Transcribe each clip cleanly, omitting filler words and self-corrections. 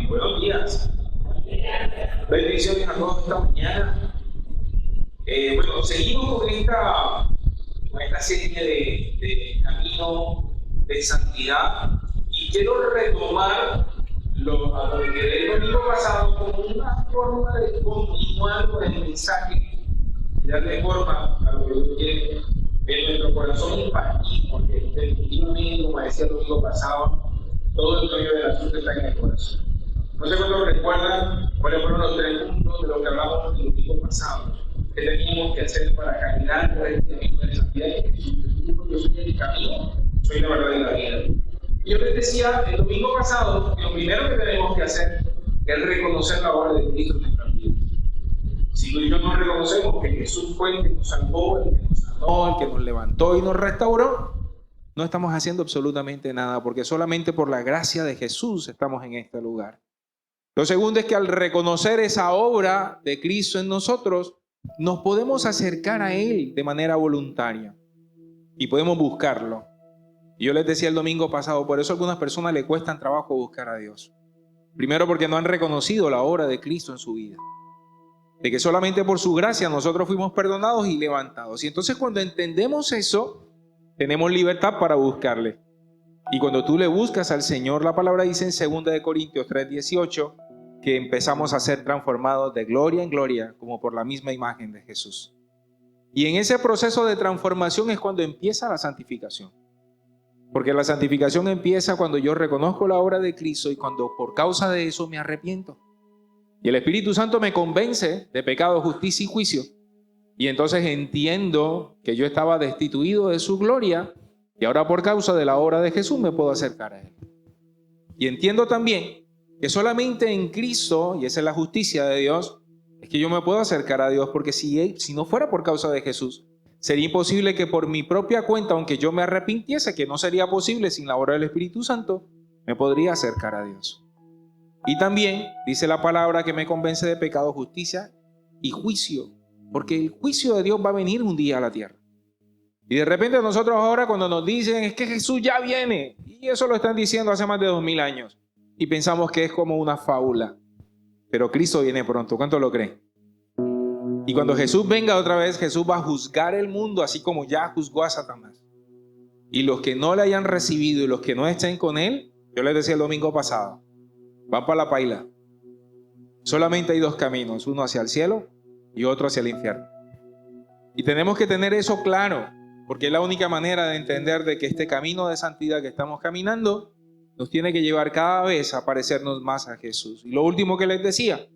Amén. Buenos días. Bendiciones a todos esta mañana. Seguimos con esta serie de camino de santidad y quiero retomar a lo que quedé el domingo pasado como una forma de continuar con el mensaje y darle forma a lo que Dios quiere en nuestro corazón impartir, porque definitivamente, como decía el domingo pasado, todo el rollo del asunto está en el corazón. No sé cuántos recuerdan cuáles fueron los 3 puntos de lo que hablamos el domingo pasado. ¿Qué teníamos que hacer para caminar por el camino de santidad? Yo soy el camino, soy la verdad y la vida. Y yo les decía el domingo pasado que lo primero que tenemos que hacer es reconocer la obra de Cristo en nuestra vida. Si tú y yo no reconocemos que Jesús fue el que nos salvó, el que nos sanó, el que nos levantó y nos restauró, no estamos haciendo absolutamente nada, porque solamente por la gracia de Jesús estamos en este lugar. Lo segundo es que al reconocer esa obra de Cristo en nosotros, nos podemos acercar a Él de manera voluntaria y podemos buscarlo. Y yo les decía el domingo pasado, por eso a algunas personas le cuestan trabajo buscar a Dios. Primero porque no han reconocido la obra de Cristo en su vida. De que solamente por su gracia nosotros fuimos perdonados y levantados. Y entonces cuando entendemos eso, tenemos libertad para buscarle. Y cuando tú le buscas al Señor, la palabra dice en 2 Corintios 3:18 que empezamos a ser transformados de gloria en gloria como por la misma imagen de Jesús. Y en ese proceso de transformación es cuando empieza la santificación. Porque la santificación empieza cuando yo reconozco la obra de Cristo y cuando por causa de eso me arrepiento. Y el Espíritu Santo me convence de pecado, justicia y juicio. Y entonces entiendo que yo estaba destituido de su gloria y ahora por causa de la obra de Jesús me puedo acercar a Él. Y entiendo también que solamente en Cristo, y esa es la justicia de Dios, es que yo me puedo acercar a Dios, porque si no fuera por causa de Jesús, sería imposible que por mi propia cuenta, aunque yo me arrepintiese, que no sería posible sin la obra del Espíritu Santo, me podría acercar a Dios. Y también dice la palabra que me convence de pecado, justicia y juicio, porque el juicio de Dios va a venir un día a la tierra. Y de repente nosotros ahora cuando nos dicen es que Jesús ya viene, y eso lo están diciendo hace más de 2000 años, y pensamos que es como una fábula, pero Cristo viene pronto. ¿Cuánto lo creen? Y cuando Jesús venga otra vez, Jesús va a juzgar el mundo así como ya juzgó a Satanás. Y los que no le hayan recibido y los que no estén con Él, yo les decía el domingo pasado, van para la paila. Solamente hay 2 caminos, uno hacia el cielo y otro hacia el infierno. Y tenemos que tener eso claro, porque es la única manera de entender de que este camino de santidad que estamos caminando nos tiene que llevar cada vez a parecernos más a Jesús. Y lo último que les decía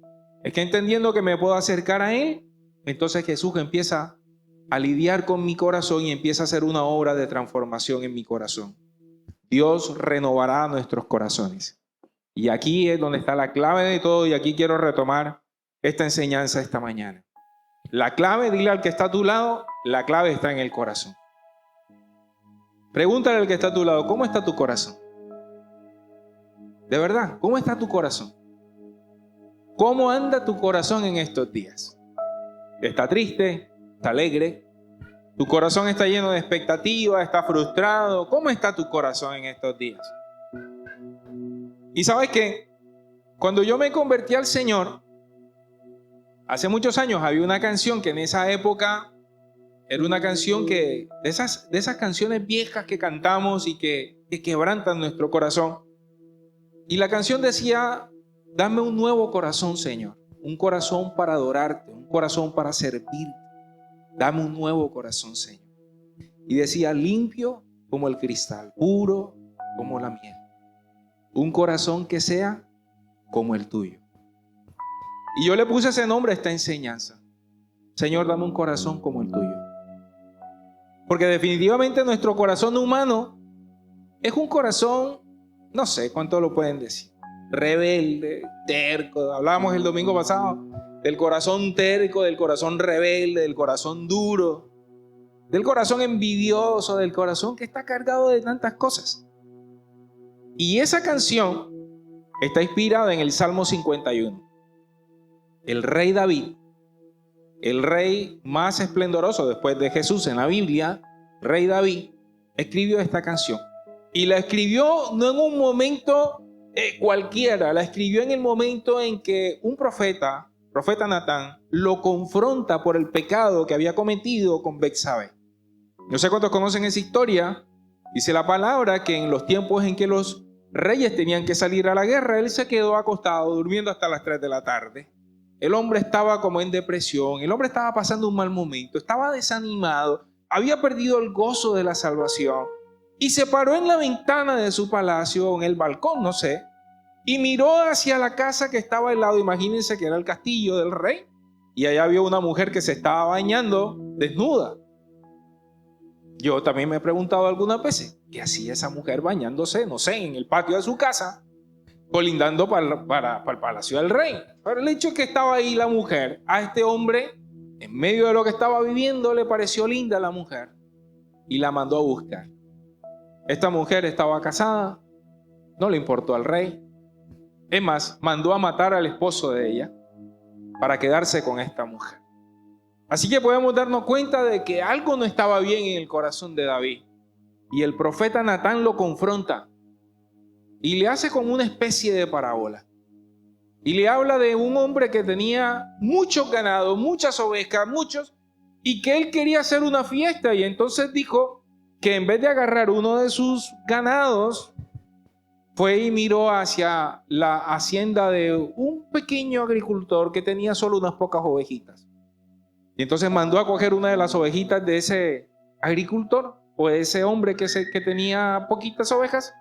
es que entendiendo que me puedo acercar a Él, entonces Jesús empieza a lidiar con mi corazón y empieza a hacer una obra de transformación en mi corazón. Dios renovará nuestros corazones. Y aquí es donde está la clave de todo, y aquí quiero retomar esta enseñanza esta mañana. La clave, dile al que está a tu lado, la clave está en el corazón. Pregúntale al que está a tu lado, ¿cómo está tu corazón? De verdad, ¿cómo está tu corazón? ¿Cómo anda tu corazón en estos días? ¿Está triste? ¿Está alegre? ¿Tu corazón está lleno de expectativas? ¿Está frustrado? ¿Cómo está tu corazón en estos días? Y sabes que cuando yo me convertí al Señor, hace muchos años había una canción que en esa época era una canción que de esas canciones viejas que cantamos y que quebrantan nuestro corazón. Y la canción decía, dame un nuevo corazón, Señor, un corazón para adorarte, un corazón para servirte. Dame un nuevo corazón, Señor. Y decía, limpio como el cristal, puro como la miel. Un corazón que sea como el tuyo. Y yo le puse ese nombre a esta enseñanza. Señor, dame un corazón como el tuyo. Porque definitivamente nuestro corazón humano es un corazón, no sé cuánto lo pueden decir, rebelde, terco. Hablábamos el domingo pasado del corazón terco, del corazón rebelde, del corazón duro, del corazón envidioso, del corazón que está cargado de tantas cosas. Y esa canción está inspirada en el Salmo 51. El rey David, el rey más esplendoroso después de Jesús en la Biblia, rey David, escribió esta canción. Y la escribió no en un momento cualquiera, la escribió en el momento en que un profeta Natán, lo confronta por el pecado que había cometido con Betsabé. No sé cuántos conocen esa historia. Dice la palabra que en los tiempos en que los reyes tenían que salir a la guerra, él se quedó acostado durmiendo hasta las 3 de la tarde. El hombre estaba como en depresión, el hombre estaba pasando un mal momento, estaba desanimado, había perdido el gozo de la salvación y se paró en la ventana de su palacio, en el balcón, no sé, y miró hacia la casa que estaba al lado. Imagínense que era el castillo del rey y allá había una mujer que se estaba bañando desnuda. Yo también me he preguntado algunas veces, ¿qué hacía esa mujer bañándose, no sé, en el patio de su casa, colindando para el palacio del rey? Pero el hecho es que estaba ahí la mujer. A este hombre, en medio de lo que estaba viviendo, le pareció linda la mujer y la mandó a buscar. Esta mujer estaba casada, no le importó al rey. Es más, mandó a matar al esposo de ella para quedarse con esta mujer. Así que podemos darnos cuenta de que algo no estaba bien en el corazón de David. Y el profeta Natán lo confronta y le hace como una especie de parábola. Y le habla de un hombre que tenía muchos ganados, muchas ovejas, y que él quería hacer una fiesta. Y entonces dijo que en vez de agarrar uno de sus ganados, fue y miró hacia la hacienda de un pequeño agricultor que tenía solo unas pocas ovejitas. Y entonces mandó a coger una de las ovejitas de ese agricultor o de ese hombre que tenía poquitas ovejas.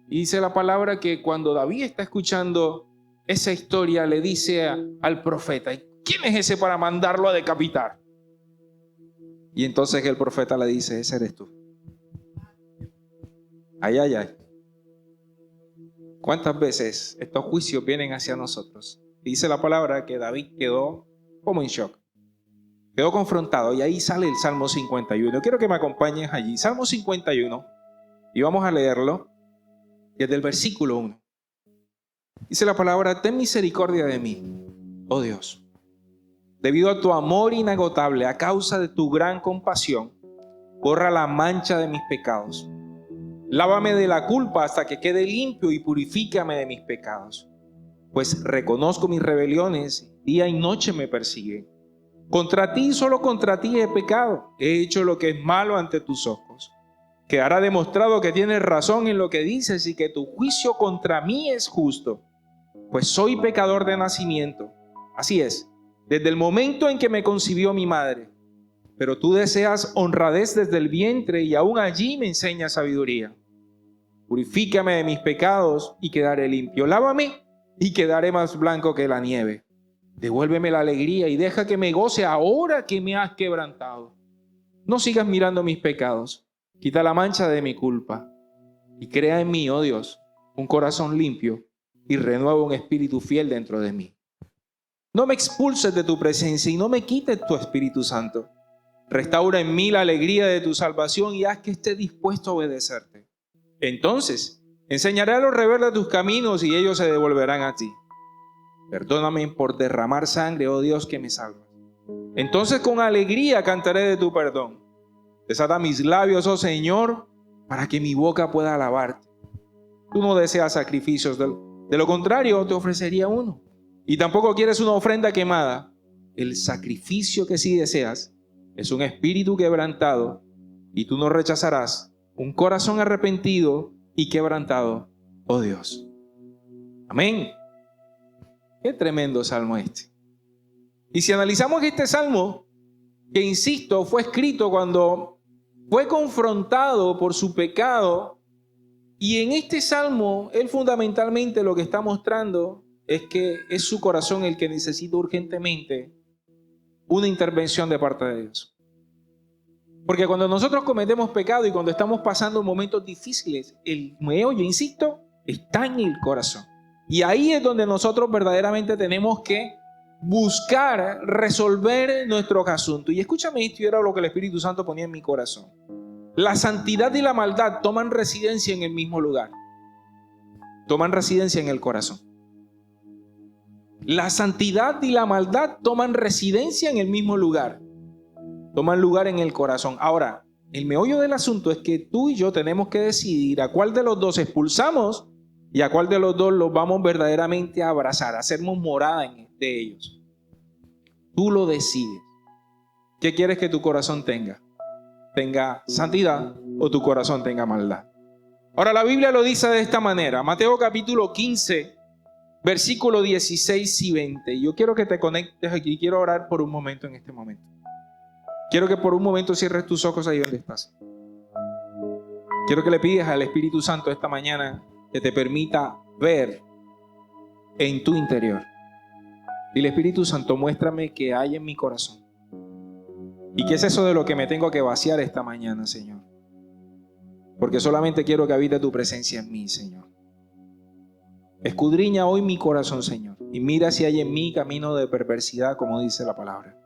Y dice la palabra que cuando David está escuchando esa historia, le dice al profeta: ¿quién es ese para mandarlo a decapitar? Y entonces el profeta le dice: ese eres tú. Ay, ay, ay. ¿Cuántas veces estos juicios vienen hacia nosotros? Dice la palabra que David quedó como en shock. Quedó confrontado y ahí sale el Salmo 51. Quiero que me acompañes allí. Salmo 51. Y vamos a leerlo desde el versículo 1. Dice la palabra: ten misericordia de mí, oh Dios. Debido a tu amor inagotable, a causa de tu gran compasión, borra la mancha de mis pecados. Lávame de la culpa hasta que quede limpio y purifícame de mis pecados. Pues reconozco mis rebeliones, día y noche me persiguen. Contra ti, solo contra ti he pecado. He hecho lo que es malo ante tus ojos. Quedará demostrado que tienes razón en lo que dices y que tu juicio contra mí es justo. Pues soy pecador de nacimiento. Así es, desde el momento en que me concibió mi madre. Pero tú deseas honradez desde el vientre y aún allí me enseñas sabiduría. Purifícame de mis pecados y quedaré limpio. Lávame y quedaré más blanco que la nieve. Devuélveme la alegría y deja que me goce ahora que me has quebrantado. No sigas mirando mis pecados. Quita la mancha de mi culpa y crea en mí, oh Dios, un corazón limpio y renueva un espíritu fiel dentro de mí. No me expulses de tu presencia y no me quites tu Espíritu Santo. Restaura en mí la alegría de tu salvación y haz que esté dispuesto a obedecerte. Entonces enseñaré a los rebeldes tus caminos y ellos se devolverán a ti. Perdóname por derramar sangre, oh Dios, que me salvas. Entonces con alegría cantaré de tu perdón. Desata mis labios, oh Señor, para que mi boca pueda alabarte. Tú no deseas sacrificios, de lo contrario te ofrecería uno. Y tampoco quieres una ofrenda quemada. El sacrificio que sí deseas es un espíritu quebrantado, y tú no rechazarás un corazón arrepentido y quebrantado, oh Dios. Amén. Qué tremendo salmo este. Y si analizamos este salmo, que insisto, fue escrito cuando fue confrontado por su pecado, y en este salmo, él fundamentalmente lo que está mostrando es que es su corazón el que necesita urgentemente una intervención de parte de Dios. Porque cuando nosotros cometemos pecado y cuando estamos pasando momentos difíciles, el meollo, insisto, está en el corazón. Y ahí es donde nosotros verdaderamente tenemos que buscar resolver nuestros asuntos. Y escúchame esto, y era lo que el Espíritu Santo ponía en mi corazón. La santidad y la maldad toman residencia en el mismo lugar. Toman residencia en el corazón. La santidad y la maldad toman residencia en el mismo lugar. Toman lugar en el corazón. Ahora, el meollo del asunto es que tú y yo tenemos que decidir a cuál de los dos expulsamos ¿Y a cuál de los dos los vamos verdaderamente a abrazar, a hacernos morada de ellos? Tú lo decides. ¿Qué quieres que tu corazón tenga? ¿Tenga santidad o tu corazón tenga maldad? Ahora la Biblia lo dice de esta manera. Mateo capítulo 15, versículo 16 y 20. Yo quiero que te conectes aquí. Quiero orar por un momento en este momento. Quiero que por un momento cierres tus ojos ahí donde estás. Quiero que le pidas al Espíritu Santo esta mañana que te permita ver en tu interior. Dile, Espíritu Santo, muéstrame qué hay en mi corazón. ¿Y qué es eso de lo que me tengo que vaciar esta mañana, Señor? Porque solamente quiero que habite tu presencia en mí, Señor. Escudriña hoy mi corazón, Señor, y mira si hay en mí camino de perversidad, como dice la palabra.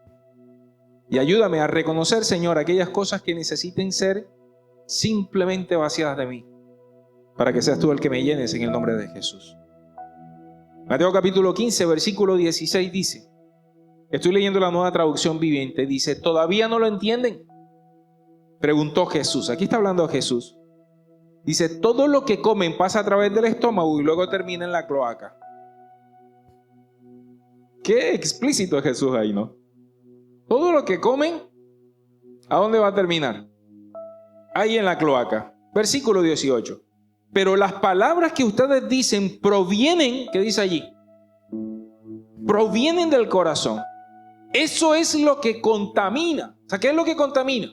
Y ayúdame a reconocer, Señor, aquellas cosas que necesiten ser simplemente vaciadas de mí, para que seas tú el que me llenes en el nombre de Jesús. Mateo capítulo 15, versículo 16 dice, estoy leyendo la Nueva Traducción Viviente, dice, ¿todavía no lo entienden? Preguntó Jesús. Aquí está hablando Jesús. Dice, todo lo que comen pasa a través del estómago y luego termina en la cloaca. Qué explícito es Jesús ahí, ¿no? Todo lo que comen, ¿a dónde va a terminar? Ahí en la cloaca. Versículo 18. Pero las palabras que ustedes dicen provienen, ¿qué dice allí? Provienen del corazón. Eso es lo que contamina. O sea, ¿qué es lo que contamina?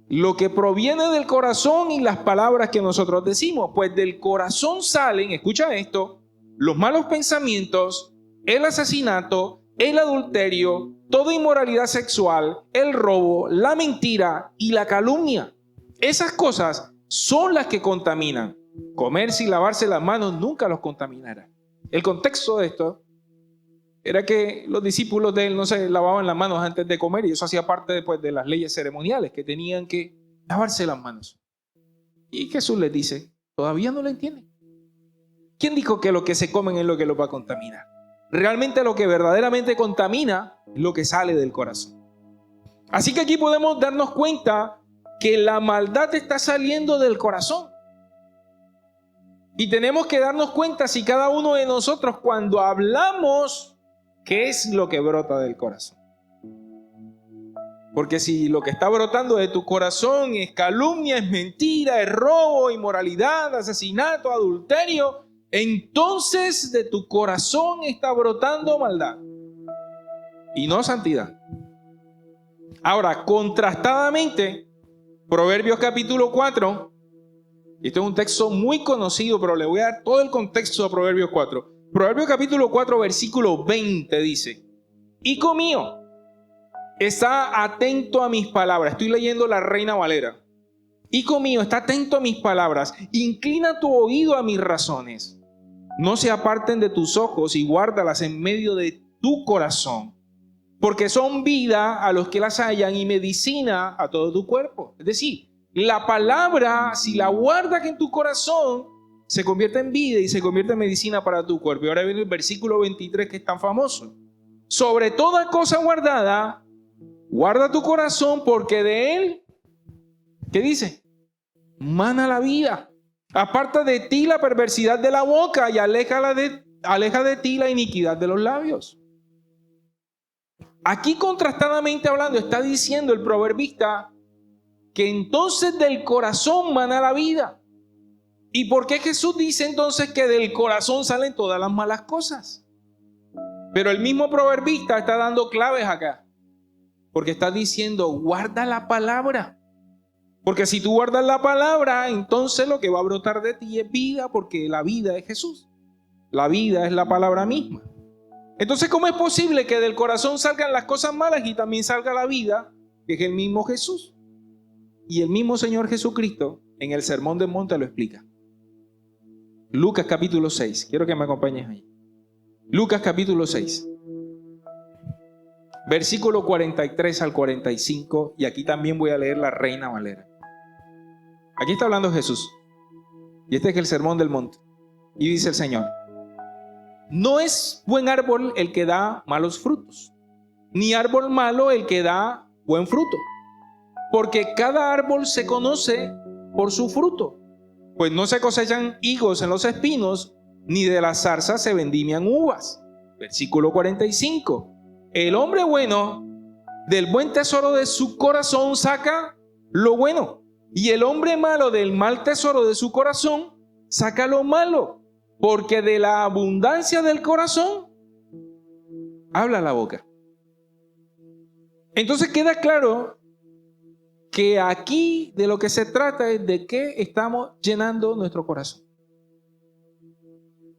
Lo que proviene del corazón y las palabras que nosotros decimos. Pues del corazón salen, escucha esto, los malos pensamientos, el asesinato, el adulterio, toda inmoralidad sexual, el robo, la mentira y la calumnia. Esas cosas son las que contaminan. Comerse y lavarse las manos nunca los contaminará. El contexto de esto era que los discípulos de él no se lavaban las manos antes de comer y eso hacía parte después de las leyes ceremoniales, que tenían que lavarse las manos. Y Jesús les dice, ¿todavía no lo entienden? ¿Quién dijo que lo que se comen es lo que los va a contaminar? Realmente lo que verdaderamente contamina es lo que sale del corazón. Así que aquí podemos darnos cuenta que la maldad está saliendo del corazón. Y tenemos que darnos cuenta si cada uno de nosotros cuando hablamos, ¿qué es lo que brota del corazón? Porque si lo que está brotando de tu corazón es calumnia, es mentira, es robo, inmoralidad, asesinato, adulterio, entonces de tu corazón está brotando maldad y no santidad. Ahora, contrastadamente, Proverbios capítulo 4, este es un texto muy conocido, pero le voy a dar todo el contexto a Proverbios 4. Proverbios capítulo 4, versículo 20 dice, Hijo mío, está atento a mis palabras. Estoy leyendo la Reina Valera. Hijo mío, está atento a mis palabras. Inclina tu oído a mis razones. No se aparten de tus ojos y guárdalas en medio de tu corazón, porque son vida a los que las hallan y medicina a todo tu cuerpo. Es decir, la palabra, si la guardas en tu corazón, se convierte en vida y se convierte en medicina para tu cuerpo. Y ahora viene el versículo 23 que es tan famoso. Sobre toda cosa guardada, guarda tu corazón porque de él, ¿qué dice? Mana la vida. Aparta de ti la perversidad de la boca y aleja de ti la iniquidad de los labios. Aquí contrastadamente hablando está diciendo el proverbista que entonces del corazón mana la vida. ¿Y por qué Jesús dice entonces que del corazón salen todas las malas cosas? Pero el mismo proverbista está dando claves acá. Porque está diciendo, guarda la palabra. Porque si tú guardas la palabra, entonces lo que va a brotar de ti es vida, porque la vida es Jesús. La vida es la palabra misma. Entonces, ¿cómo es posible que del corazón salgan las cosas malas y también salga la vida, que es el mismo Jesús? Y el mismo Señor Jesucristo en el Sermón del Monte lo explica. Lucas capítulo 6. Quiero que me acompañes ahí. Lucas capítulo 6. Versículo 43 al 45. Y aquí también voy a leer la Reina Valera. Aquí está hablando Jesús. Y este es el Sermón del Monte. Y dice el Señor: no es buen árbol el que da malos frutos, ni árbol malo el que da buen fruto. Porque cada árbol se conoce por su fruto. Pues no se cosechan higos en los espinos, ni de las zarzas se vendimian uvas. Versículo 45. El hombre bueno del buen tesoro de su corazón saca lo bueno, y el hombre malo del mal tesoro de su corazón saca lo malo, porque de la abundancia del corazón habla la boca. Entonces queda claro que aquí de lo que se trata es de qué estamos llenando nuestro corazón.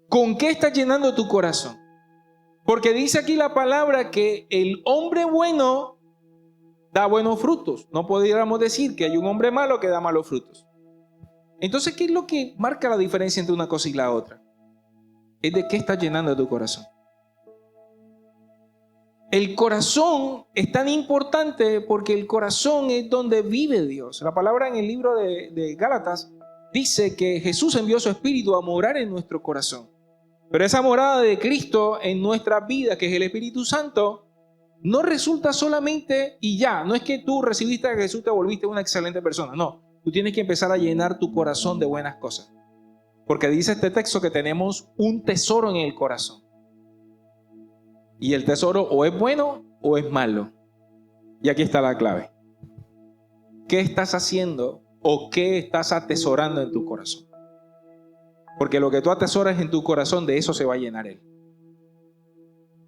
¿Con qué estás llenando tu corazón? Porque dice aquí la palabra que el hombre bueno da buenos frutos. No podríamos decir que hay un hombre malo que da malos frutos. Entonces, ¿qué es lo que marca la diferencia entre una cosa y la otra? Es de qué estás llenando tu corazón. El corazón es tan importante porque el corazón es donde vive Dios. La palabra en el libro de Gálatas dice que Jesús envió su Espíritu a morar en nuestro corazón. Pero esa morada de Cristo en nuestra vida, que es el Espíritu Santo, no resulta solamente y ya. No es que tú recibiste a Jesús, te volviste una excelente persona. No, tú tienes que empezar a llenar tu corazón de buenas cosas. Porque dice este texto que tenemos un tesoro en el corazón. Y el tesoro o es bueno o es malo. Y aquí está la clave. ¿Qué estás haciendo o qué estás atesorando en tu corazón? Porque lo que tú atesoras en tu corazón, de eso se va a llenar él.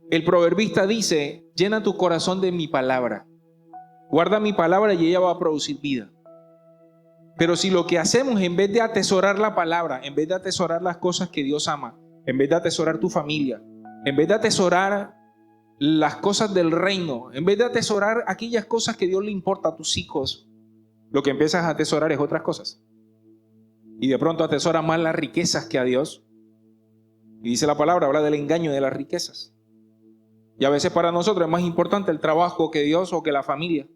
El proverbista dice, llena tu corazón de mi palabra. Guarda mi palabra y ella va a producir vida. Pero si lo que hacemos, en vez de atesorar la palabra, en vez de atesorar las cosas que Dios ama, en vez de atesorar tu familia, en vez de atesorar las cosas del reino, en vez de atesorar aquellas cosas que Dios le importa a tus hijos, lo que empiezas a atesorar es otras cosas. Y de pronto atesoras más las riquezas que a Dios. Y dice la palabra, habla del engaño de las riquezas. Y a veces para nosotros es más importante el trabajo que Dios o que la familia.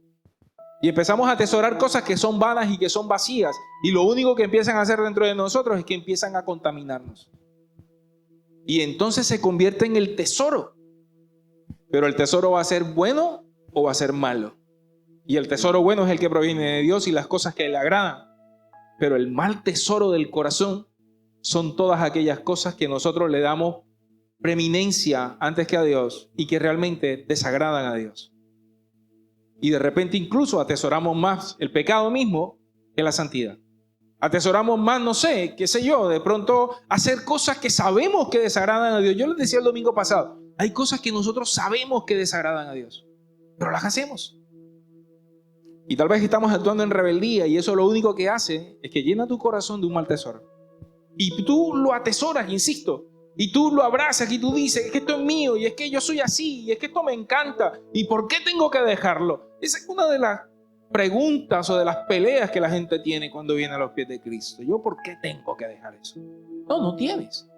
Y empezamos a atesorar cosas que son vanas y que son vacías. Y lo único que empiezan a hacer dentro de nosotros es que empiezan a contaminarnos. Y entonces se convierte en el tesoro. Pero el tesoro va a ser bueno o va a ser malo. Y el tesoro bueno es el que proviene de Dios y las cosas que le agradan. Pero el mal tesoro del corazón son todas aquellas cosas que nosotros le damos preeminencia antes que a Dios y que realmente desagradan a Dios. Y de repente incluso atesoramos más el pecado mismo que la santidad. Atesoramos más, no sé, qué sé yo, de pronto hacer cosas que sabemos que desagradan a Dios. Yo les decía el domingo pasado, hay cosas que nosotros sabemos que desagradan a Dios, pero las hacemos. Y tal vez estamos actuando en rebeldía y eso lo único que hace es que llena tu corazón de un mal tesoro. Y tú lo atesoras, insisto, y tú lo abrazas y tú dices, es que esto es mío y es que yo soy así y es que esto me encanta y ¿por qué tengo que dejarlo? Esa es una de las preguntas o de las peleas que la gente tiene cuando viene a los pies de Cristo. ¿Yo por qué tengo que dejar eso? No, no tienes.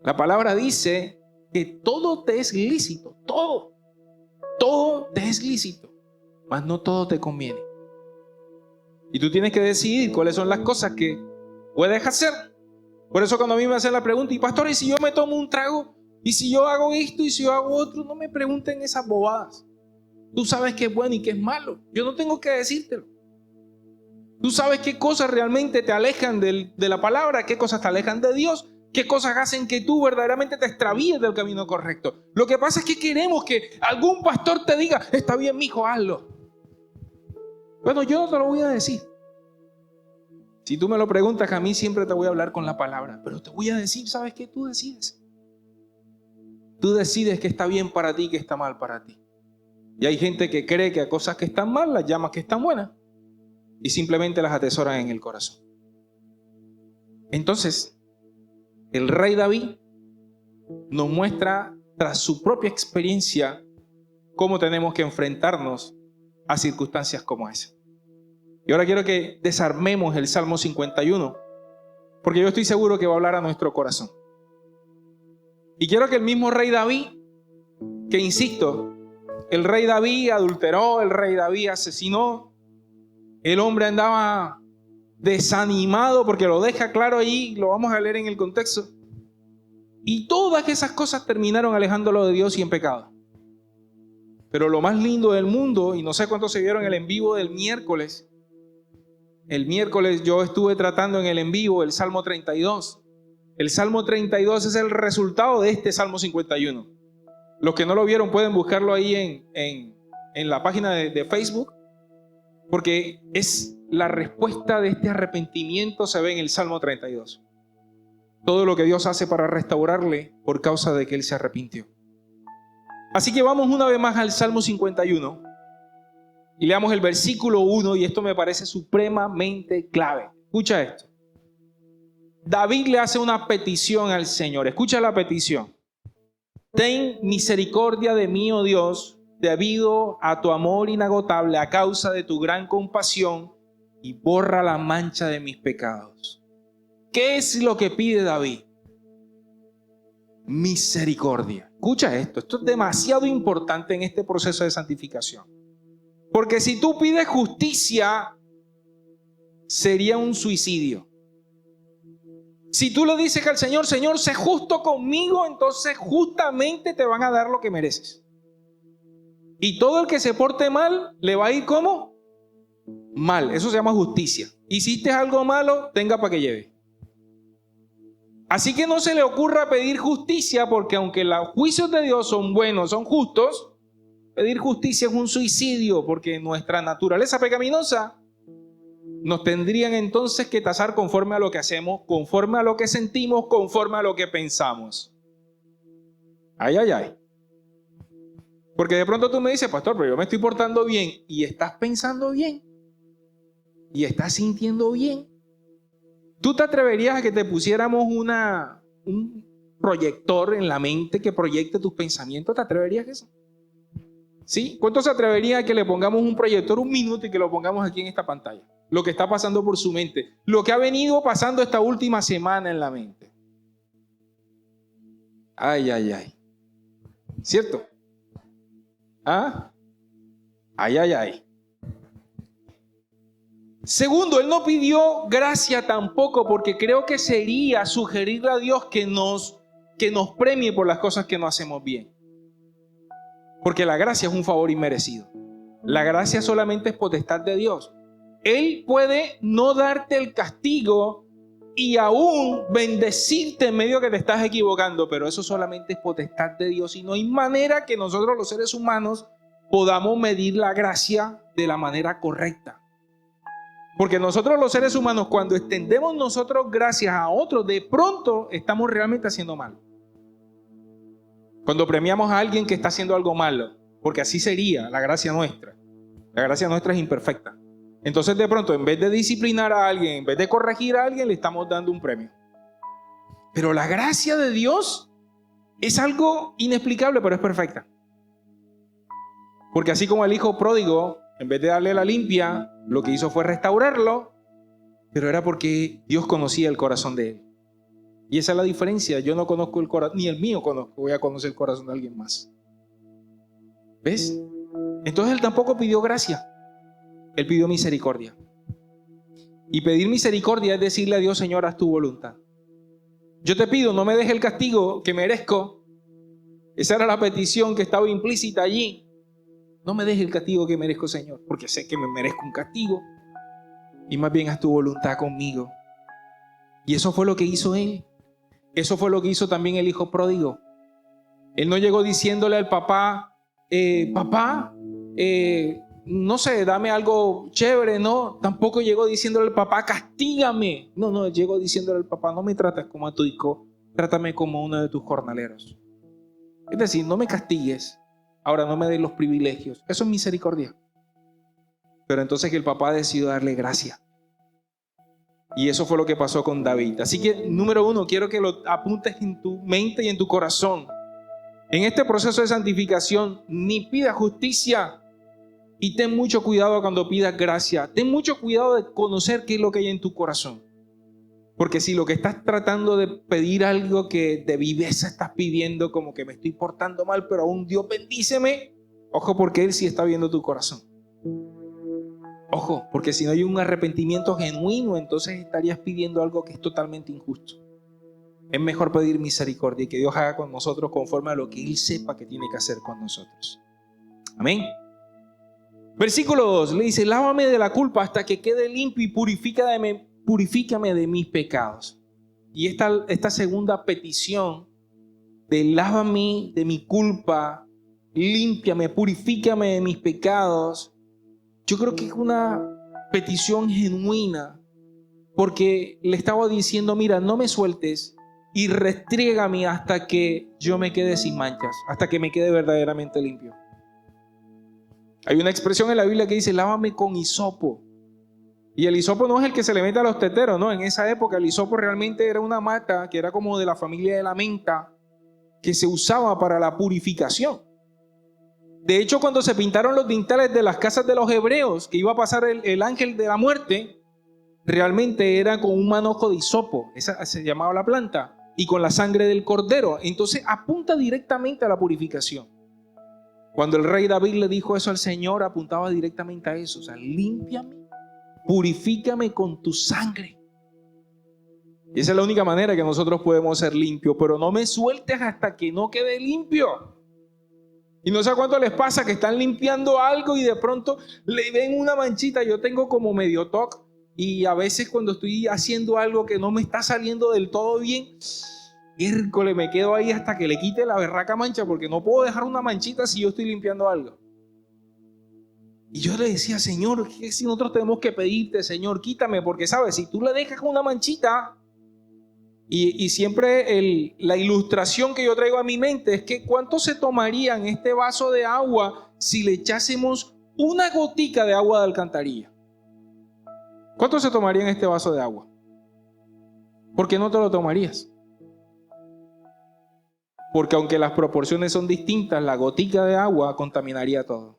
La palabra dice que todo te es lícito, todo te es lícito. Mas no todo te conviene. Y tú tienes que decidir cuáles son las cosas que puedes hacer. Por eso cuando a mí me hacen la pregunta, y pastor, ¿y si yo me tomo un trago? ¿Y si yo hago esto? ¿Y si yo hago otro? No me pregunten esas bobadas. Tú sabes qué es bueno y qué es malo. Yo no tengo que decírtelo. Tú sabes qué cosas realmente te alejan de la palabra, qué cosas te alejan de Dios, qué cosas hacen que tú verdaderamente te extravíes del camino correcto. Lo que pasa es que queremos que algún pastor te diga, está bien, mijo, hazlo. Bueno, yo no te lo voy a decir. Si tú me lo preguntas, a mí siempre te voy a hablar con la palabra. Pero te voy a decir, ¿sabes qué? Tú decides. Tú decides qué está bien para ti y qué está mal para ti. Y hay gente que cree que a cosas que están mal las llama que están buenas. Y simplemente las atesoran en el corazón. Entonces, el rey David nos muestra, tras su propia experiencia, cómo tenemos que enfrentarnos a circunstancias como esa. Y ahora quiero que desarmemos el Salmo 51, porque yo estoy seguro que va a hablar a nuestro corazón. Y quiero que el mismo rey David, que insisto, el rey David adulteró, el rey David asesinó, el hombre andaba desanimado, porque lo deja claro ahí, lo vamos a leer en el contexto. Y todas esas cosas terminaron alejándolo de Dios y en pecado. Pero lo más lindo del mundo, y no sé cuántos se vieron el en vivo del miércoles, el miércoles yo estuve tratando en el en vivo el Salmo 32. El Salmo 32 es el resultado de este Salmo 51. Los que no lo vieron pueden buscarlo ahí en la página de Facebook, porque es la respuesta de este arrepentimiento, se ve en el Salmo 32. Todo lo que Dios hace para restaurarle por causa de que él se arrepintió. Así que vamos una vez más al Salmo 51 y leamos el versículo 1, y esto me parece supremamente clave. Escucha esto. David le hace una petición al Señor. Escucha la petición. Ten misericordia de mí, oh Dios, debido a tu amor inagotable, a causa de tu gran compasión, y borra la mancha de mis pecados. ¿Qué es lo que pide David? Misericordia. Escucha esto. Esto es demasiado importante en este proceso de santificación. Porque si tú pides justicia, sería un suicidio. Si tú le dices al Señor, Señor, sé justo conmigo, entonces justamente te van a dar lo que mereces. Y todo el que se porte mal, le va a ir ¿cómo? Mal. Eso se llama justicia. Hiciste algo malo, tenga para que lleve. Así que no se le ocurra pedir justicia, porque aunque los juicios de Dios son buenos, son justos, pedir justicia es un suicidio, porque nuestra naturaleza pecaminosa nos tendrían entonces que tasar conforme a lo que hacemos, conforme a lo que sentimos, conforme a lo que pensamos. Ay, ay, ay. Porque de pronto tú me dices, pastor, pero yo me estoy portando bien. Y estás pensando bien. Y estás sintiendo bien. ¿Tú te atreverías a que te pusiéramos un proyector en la mente que proyecte tus pensamientos? ¿Te atreverías a eso? ¿Sí? ¿Cuánto se atrevería a que le pongamos un proyector 1 minuto y que lo pongamos aquí en esta pantalla? Lo que está pasando por su mente. Lo que ha venido pasando esta última semana en la mente. Ay, ay, ay. ¿Cierto? ¿Ah? Ay, ay, ay. Segundo, él no pidió gracia tampoco, porque creo que sería sugerirle a Dios que nos premie por las cosas que no hacemos bien. Porque la gracia es un favor inmerecido. La gracia solamente es potestad de Dios. Él puede no darte el castigo y aún bendecirte en medio que te estás equivocando, pero eso solamente es potestad de Dios, y no hay manera que nosotros los seres humanos podamos medir la gracia de la manera correcta. Porque nosotros los seres humanos, cuando extendemos nosotros gracias a otros, de pronto estamos realmente haciendo mal. Cuando premiamos a alguien que está haciendo algo malo, porque así sería la gracia nuestra. La gracia nuestra es imperfecta. Entonces de pronto, en vez de disciplinar a alguien, en vez de corregir a alguien, le estamos dando un premio. Pero la gracia de Dios es algo inexplicable, pero es perfecta. Porque así como el hijo pródigo, en vez de darle la limpia, lo que hizo fue restaurarlo, pero era porque Dios conocía el corazón de él. Y esa es la diferencia. Yo no conozco el corazón, ni el mío conozco, voy a conocer el corazón de alguien más. ¿Ves? Entonces él tampoco pidió gracia. Él pidió misericordia. Y pedir misericordia es decirle a Dios, Señor, haz tu voluntad. Yo te pido, no me dejes el castigo que merezco. Esa era la petición que estaba implícita allí. No me dejes el castigo que merezco, Señor, porque sé que me merezco un castigo. Y más bien haz tu voluntad conmigo. Y eso fue lo que hizo él. Eso fue lo que hizo también el hijo pródigo. Él no llegó diciéndole al papá, papá, no sé, dame algo chévere, no. Tampoco llegó diciéndole al papá, castígame. No, llegó diciéndole al papá, no me trates como a tu hijo, trátame como uno de tus jornaleros. Es decir, no me castigues, ahora no me des los privilegios. Eso es misericordia. Pero entonces que el papá decidió darle gracia. Y eso fue lo que pasó con David. Así que, número 1, quiero que lo apuntes en tu mente y en tu corazón. En este proceso de santificación, ni pidas justicia, y ten mucho cuidado cuando pidas gracia. Ten mucho cuidado de conocer qué es lo que hay en tu corazón. Porque si lo que estás tratando de pedir algo que de viveza estás pidiendo, como que me estoy portando mal, pero aún Dios bendíceme, ojo, porque Él sí está viendo tu corazón. Ojo, porque si no hay un arrepentimiento genuino, entonces estarías pidiendo algo que es totalmente injusto. Es mejor pedir misericordia y que Dios haga con nosotros conforme a lo que Él sepa que tiene que hacer con nosotros. Amén. Versículo 2 le dice, lávame de la culpa hasta que quede limpio y purifícame de mis pecados. Y esta segunda petición de lávame de mi culpa, límpiame, purifícame de mis pecados, yo creo que es una petición genuina, porque le estaba diciendo, mira, no me sueltes y restriégame hasta que yo me quede sin manchas, hasta que me quede verdaderamente limpio. Hay una expresión en la Biblia que dice, lávame con hisopo. Y el hisopo no es el que se le mete a los teteros, ¿no? En esa época el hisopo realmente era una mata que era como de la familia de la menta, que se usaba para la purificación. De hecho, cuando se pintaron los dinteles de las casas de los hebreos, que iba a pasar el ángel de la muerte, realmente era con un manojo de hisopo, esa se llamaba la planta, y con la sangre del cordero. Entonces apunta directamente a la purificación. Cuando el rey David le dijo eso al Señor, apuntaba directamente a eso. O sea, límpiame, purifícame con tu sangre. Y esa es la única manera que nosotros podemos ser limpios. Pero no me sueltes hasta que no quede limpio. Y no sé cuánto les pasa que están limpiando algo y de pronto le ven una manchita. Yo tengo como medio TOC. Y a veces cuando estoy haciendo algo que no me está saliendo del todo bien, Hércole, me quedo ahí hasta que le quite la berraca mancha, porque no puedo dejar una manchita si yo estoy limpiando algo. Y yo le decía, Señor, ¿qué si nosotros tenemos que pedirte, Señor, quítame? Porque sabes, si tú le dejas una manchita, y siempre la ilustración que yo traigo a mi mente es que ¿cuánto se tomaría en este vaso de agua si le echásemos una gotica de agua de alcantarilla? ¿Cuánto se tomaría en este vaso de agua? ¿Por qué no te lo tomarías? Porque aunque las proporciones son distintas, la gotica de agua contaminaría todo.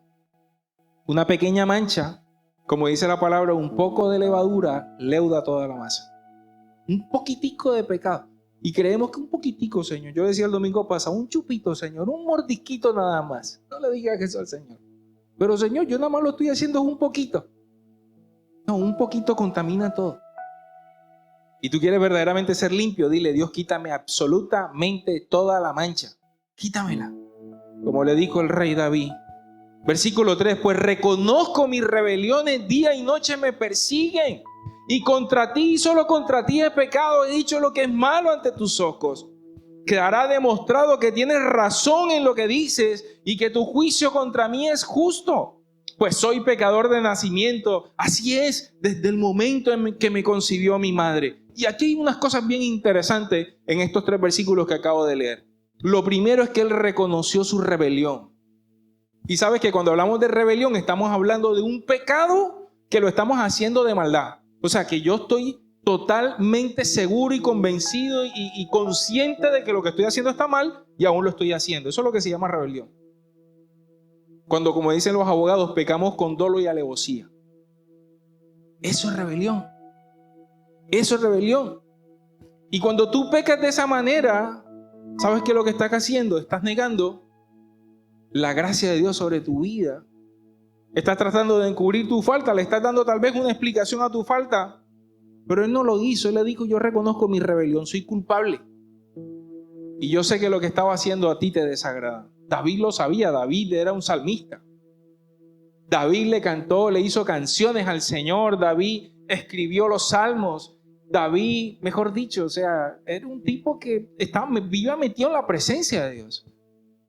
Una pequeña mancha, como dice la palabra, un poco de levadura leuda toda la masa. Un poquitico de pecado. Y creemos que un poquitico, Señor. Yo decía el domingo pasado, un chupito, Señor, un mordisquito nada más. No le digas eso al Señor. Pero, Señor, yo nada más lo estoy haciendo un poquito. No, un poquito contamina todo. Y tú quieres verdaderamente ser limpio, dile, Dios, quítame absolutamente toda la mancha. Quítamela. Como le dijo el rey David. Versículo 3, pues reconozco mis rebeliones, día y noche me persiguen. Y contra ti, y solo contra ti he pecado, he dicho lo que es malo ante tus ojos. Quedará demostrado que tienes razón en lo que dices y que tu juicio contra mí es justo. Pues soy pecador de nacimiento. Así es, desde el momento en que me concibió mi madre. Y aquí hay unas cosas bien interesantes en estos 3 versículos que acabo de leer. Lo primero es que él reconoció su rebelión. Y sabes que cuando hablamos de rebelión estamos hablando de un pecado que lo estamos haciendo de maldad. O sea, que yo estoy totalmente seguro y convencido y consciente de que lo que estoy haciendo está mal y aún lo estoy haciendo. Eso es lo que se llama rebelión. Cuando, como dicen los abogados, pecamos con dolo y alevosía. Eso es rebelión. Eso es rebelión. Y cuando tú pecas de esa manera, ¿sabes qué es lo que estás haciendo? Estás negando la gracia de Dios sobre tu vida. Estás tratando de encubrir tu falta. Le estás dando tal vez una explicación a tu falta. Pero él no lo hizo. Él le dijo, yo reconozco mi rebelión. Soy culpable. Y yo sé que lo que estaba haciendo a ti te desagrada. David lo sabía. David era un salmista. David le cantó, le hizo canciones al Señor. David escribió los salmos. David, mejor dicho, o sea, era un tipo que vivía metido en la presencia de Dios.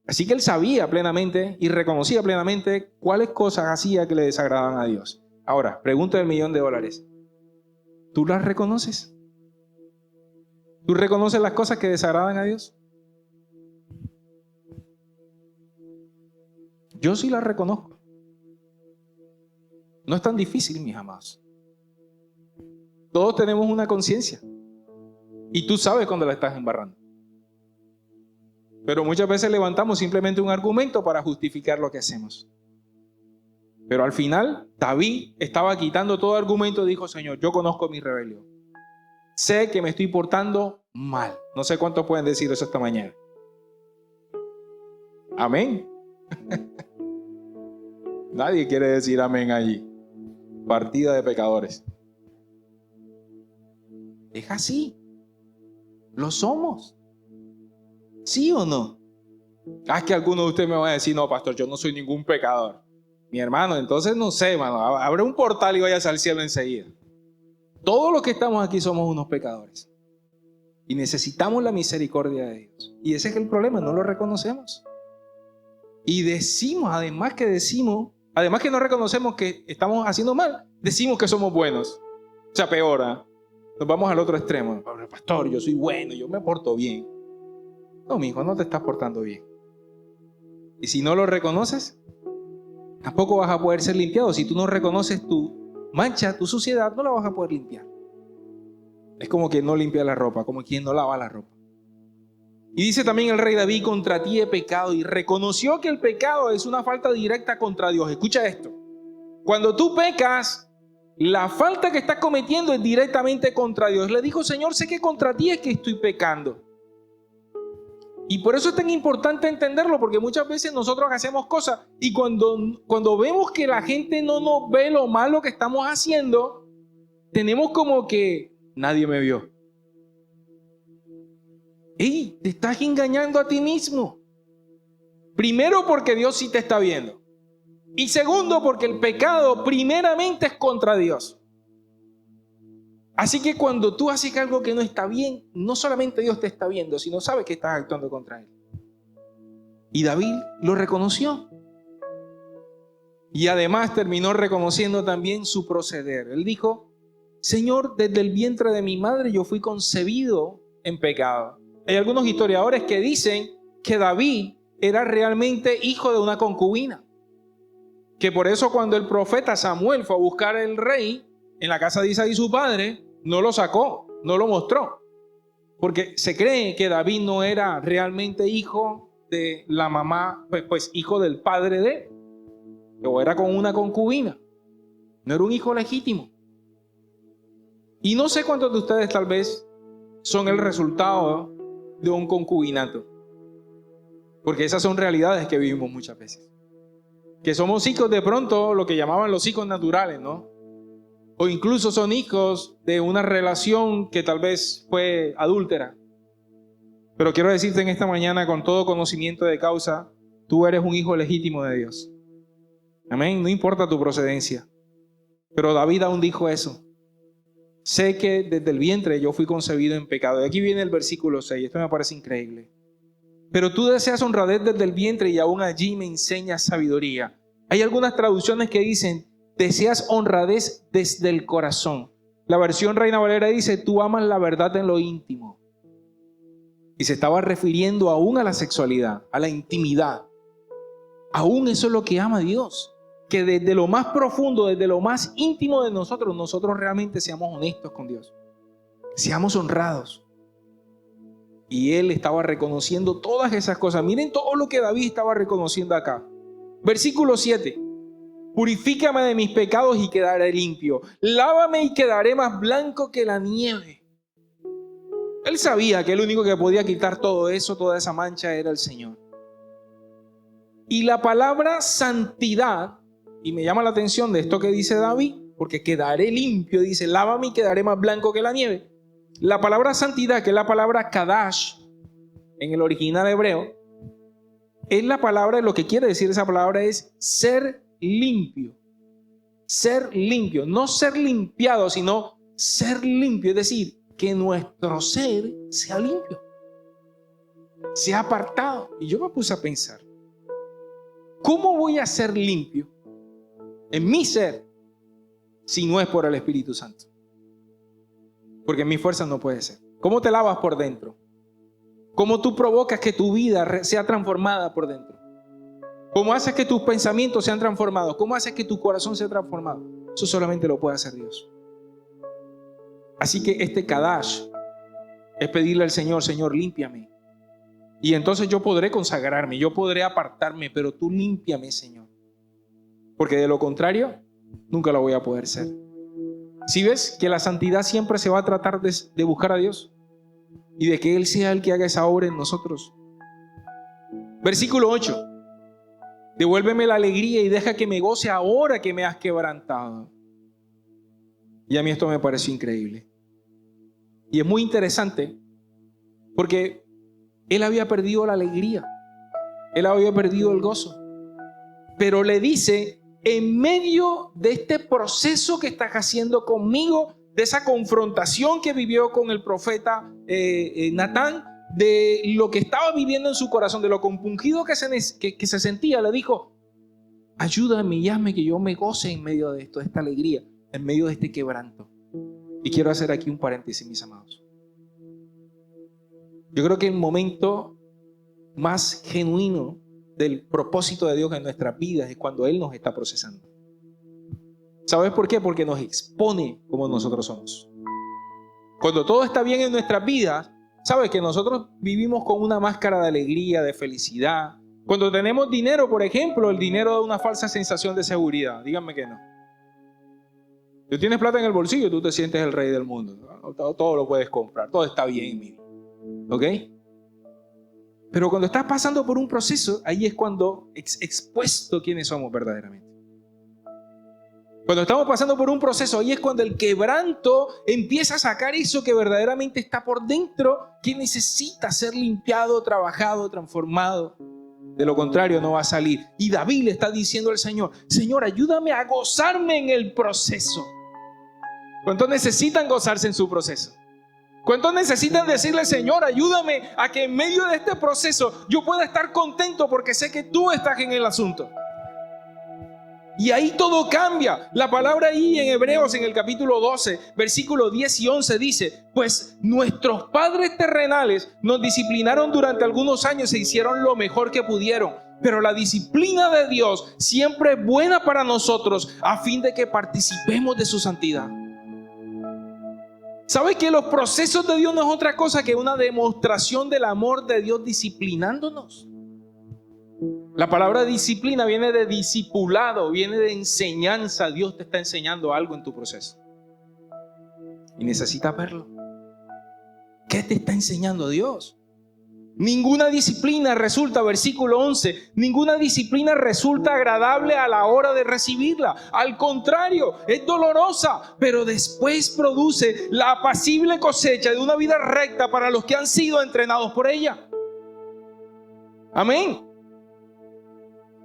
Así que él sabía plenamente y reconocía plenamente cuáles cosas hacía que le desagradaban a Dios. Ahora, pregunta del $1.000.000. ¿Tú las reconoces? ¿Tú reconoces las cosas que desagradan a Dios? Yo sí las reconozco. No es tan difícil, mis amados. Todos tenemos una conciencia. Y tú sabes cuando la estás embarrando. Pero muchas veces levantamos simplemente un argumento para justificar lo que hacemos. Pero al final, David estaba quitando todo argumento y dijo, Señor, yo conozco mi rebelión. Sé que me estoy portando mal. No sé cuántos pueden decir eso esta mañana. Amén. Nadie quiere decir amén allí. Partida de pecadores. Es así. Lo somos. ¿Sí o no? Es que alguno de ustedes me va a decir, no, pastor, yo no soy ningún pecador. Mi hermano, entonces no sé, hermano, abre un portal y vayas al cielo enseguida. Todos los que estamos aquí somos unos pecadores y necesitamos la misericordia de Dios. Y ese es el problema, no lo reconocemos. Y decimos, además que no reconocemos que estamos haciendo mal, decimos que somos buenos. O sea, peor, ¿eh? Nos vamos al otro extremo. Pastor, yo soy bueno, yo me porto bien. No, mi hijo, no te estás portando bien. Y si no lo reconoces, tampoco vas a poder ser limpiado. Si tú no reconoces tu mancha, tu suciedad, no la vas a poder limpiar. Es como quien no limpia la ropa, como quien no lava la ropa. Y dice también el rey David: contra ti he pecado, y reconoció que el pecado es una falta directa contra Dios. Escucha esto: cuando tú pecas, la falta que estás cometiendo es directamente contra Dios. Le dijo: Señor, sé que contra ti es que estoy pecando. Y por eso es tan importante entenderlo, porque muchas veces nosotros hacemos cosas y cuando vemos que la gente no nos ve lo malo que estamos haciendo, tenemos como que nadie me vio. ¡Ey! Te estás engañando a ti mismo. Primero, porque Dios sí te está viendo. Y segundo, porque el pecado primeramente es contra Dios. Así que cuando tú haces algo que no está bien, no solamente Dios te está viendo, sino sabe que estás actuando contra Él. Y David lo reconoció. Y además terminó reconociendo también su proceder. Él dijo: Señor, desde el vientre de mi madre yo fui concebido en pecado. Hay algunos historiadores que dicen que David era realmente hijo de una concubina. Que por eso cuando el profeta Samuel fue a buscar al rey en la casa de Isaí su padre, no lo sacó, no lo mostró. Porque se cree que David no era realmente hijo de la mamá, pues hijo del padre de él. O era con una concubina. No era un hijo legítimo. Y no sé cuántos de ustedes tal vez son el resultado de un concubinato. Porque esas son realidades que vivimos muchas veces. Que somos hijos de pronto, lo que llamaban los hijos naturales, ¿no? O incluso son hijos de una relación que tal vez fue adúltera. Pero quiero decirte en esta mañana, con todo conocimiento de causa, tú eres un hijo legítimo de Dios. Amén. No importa tu procedencia. Pero David aún dijo eso. Sé que desde el vientre yo fui concebido en pecado. Y aquí viene el versículo 6. Esto me parece increíble. Pero tú deseas honradez desde el vientre y aún allí me enseñas sabiduría. Hay algunas traducciones que dicen: deseas honradez desde el corazón. La versión Reina Valera dice: tú amas la verdad en lo íntimo. Y se estaba refiriendo aún a la sexualidad, a la intimidad. Aún eso es lo que ama Dios. Que desde lo más profundo, desde lo más íntimo de nosotros realmente seamos honestos con Dios. Seamos honrados. Y él estaba reconociendo todas esas cosas. Miren todo lo que David estaba reconociendo acá. Versículo 7. Purifícame de mis pecados y quedaré limpio. Lávame y quedaré más blanco que la nieve. Él sabía que el único que podía quitar todo eso, toda esa mancha, era el Señor. Y la palabra santidad, y me llama la atención de esto que dice David, porque quedaré limpio, dice: lávame y quedaré más blanco que la nieve. La palabra santidad, que es la palabra kadash en el original hebreo, es la palabra, lo que quiere decir esa palabra es ser limpio. Ser limpio, no ser limpiado, sino ser limpio, es decir, que nuestro ser sea limpio, sea apartado. Y yo me puse a pensar, ¿cómo voy a ser limpio en mi ser si no es por el Espíritu Santo? Porque en mi fuerza no puede ser. ¿Cómo te lavas por dentro? ¿Cómo tú provocas que tu vida sea transformada por dentro? ¿Cómo haces que tus pensamientos sean transformados? ¿Cómo haces que tu corazón sea transformado? Eso solamente lo puede hacer Dios. Así que este kadash es pedirle al Señor: Señor, límpiame. Y entonces yo podré consagrarme, yo podré apartarme, pero tú límpiame, Señor. Porque de lo contrario, nunca lo voy a poder ser. Si ves que la santidad siempre se va a tratar de buscar a Dios y de que Él sea el que haga esa obra en nosotros. Versículo 8. Devuélveme la alegría y deja que me goce ahora que me has quebrantado. Y a mí esto me pareció increíble. Y es muy interesante porque él había perdido la alegría. Él había perdido el gozo. Pero le dice: en medio de este proceso que estás haciendo conmigo, de esa confrontación que vivió con el profeta Natán, de lo que estaba viviendo en su corazón, de lo compungido que se sentía, le dijo: ayúdame y hazme que yo me goce en medio de esto, de esta alegría, en medio de este quebranto. Y quiero hacer aquí un paréntesis, mis amados. Yo creo que el momento más genuino del propósito de Dios en nuestras vidas es cuando Él nos está procesando. ¿Sabes por qué? Porque nos expone como nosotros somos. Cuando todo está bien en nuestras vidas, sabes que nosotros vivimos con una máscara de alegría, de felicidad. Cuando tenemos dinero, por ejemplo, el dinero da una falsa sensación de seguridad. Díganme que no. Tú tienes plata en el bolsillo, tú te sientes el rey del mundo. Todo lo puedes comprar, todo está bien en mi vida. ¿Ok? Pero cuando estás pasando por un proceso, ahí es cuando expuesto quiénes somos verdaderamente. Cuando estamos pasando por un proceso, ahí es cuando el quebranto empieza a sacar eso que verdaderamente está por dentro, que necesita ser limpiado, trabajado, transformado. De lo contrario no va a salir. Y David le está diciendo al Señor: Señor, ayúdame a gozarme en el proceso. ¿Cuántos necesitan gozarse en su proceso? ¿Cuántos necesitan decirle: Señor, ayúdame a que en medio de este proceso yo pueda estar contento porque sé que tú estás en el asunto? Y ahí todo cambia. La palabra ahí en Hebreos, en el capítulo 12, versículos 10 y 11 dice: pues nuestros padres terrenales nos disciplinaron durante algunos años e hicieron lo mejor que pudieron. Pero la disciplina de Dios siempre es buena para nosotros, a fin de que participemos de su santidad. ¿Sabes que los procesos de Dios no es otra cosa que una demostración del amor de Dios disciplinándonos? La palabra disciplina viene de discipulado, viene de enseñanza. Dios te está enseñando algo en tu proceso y necesitas verlo. ¿Qué te está enseñando Dios? Ninguna disciplina resulta, versículo 11, ninguna disciplina resulta agradable a la hora de recibirla. Al contrario, es dolorosa, pero después produce la apacible cosecha de una vida recta para los que han sido entrenados por ella. Amén.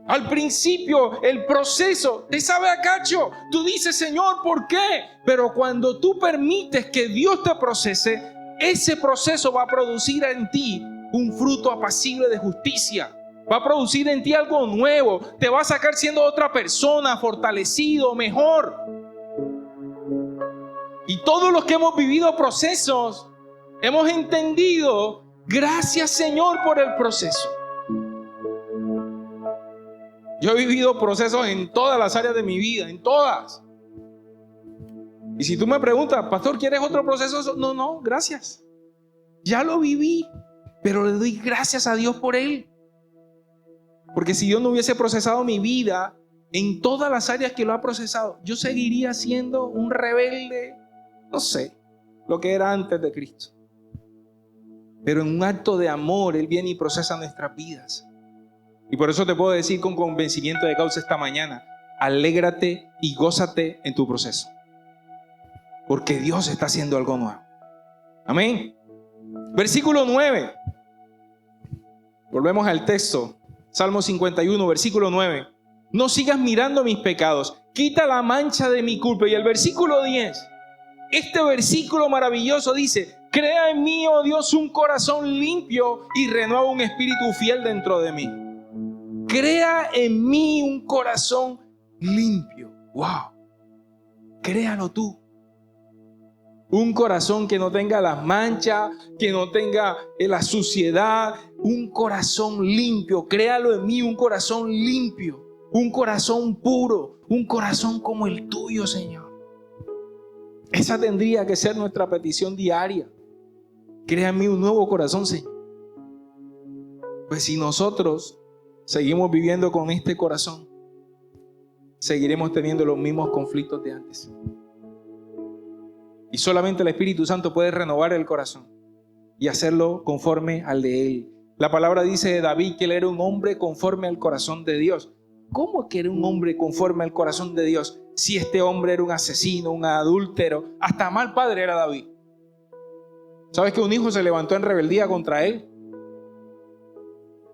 Al principio el proceso te sabe a cacho. Tú dices: Señor, ¿por qué? Pero cuando tú permites que Dios te procese, ese proceso va a producir en ti un fruto apacible de justicia. Va a producir en ti algo nuevo. Te va a sacar siendo otra persona, fortalecido, mejor. Y todos los que hemos vivido procesos, hemos entendido: gracias, Señor, por el proceso. Yo he vivido procesos en todas las áreas de mi vida, en todas. Y si tú me preguntas: pastor, ¿quieres otro proceso? No, gracias. Ya lo viví, pero le doy gracias a Dios por él. Porque si Dios no hubiese procesado mi vida en todas las áreas que lo ha procesado, yo seguiría siendo un rebelde, no sé, lo que era antes de Cristo. Pero en un acto de amor, Él viene y procesa nuestras vidas. Y por eso te puedo decir con convencimiento de causa esta mañana: alégrate y gózate en tu proceso, porque Dios está haciendo algo nuevo. Amén. Versículo 9. Volvemos al texto. Salmo 51, versículo 9. No sigas mirando mis pecados, quita la mancha de mi culpa. Y el versículo 10. Este versículo maravilloso dice: crea en mí, oh Dios, un corazón limpio y renueva un espíritu fiel dentro de mí. Crea en mí un corazón limpio. Wow. Créalo tú. Un corazón que no tenga las manchas, que no tenga la suciedad. Un corazón limpio. Créalo en mí, un corazón limpio. Un corazón puro. Un corazón como el tuyo, Señor. Esa tendría que ser nuestra petición diaria. Crea en mí un nuevo corazón, Señor. Pues si nosotros seguimos viviendo con este corazón, seguiremos teniendo los mismos conflictos de antes. Y solamente el Espíritu Santo puede renovar el corazón y hacerlo conforme al de Él. La palabra dice de David que él era un hombre conforme al corazón de Dios. ¿Cómo que era un hombre conforme al corazón de Dios? Si este hombre era un asesino, un adúltero, hasta mal padre era David. ¿Sabes que un hijo se levantó en rebeldía contra él?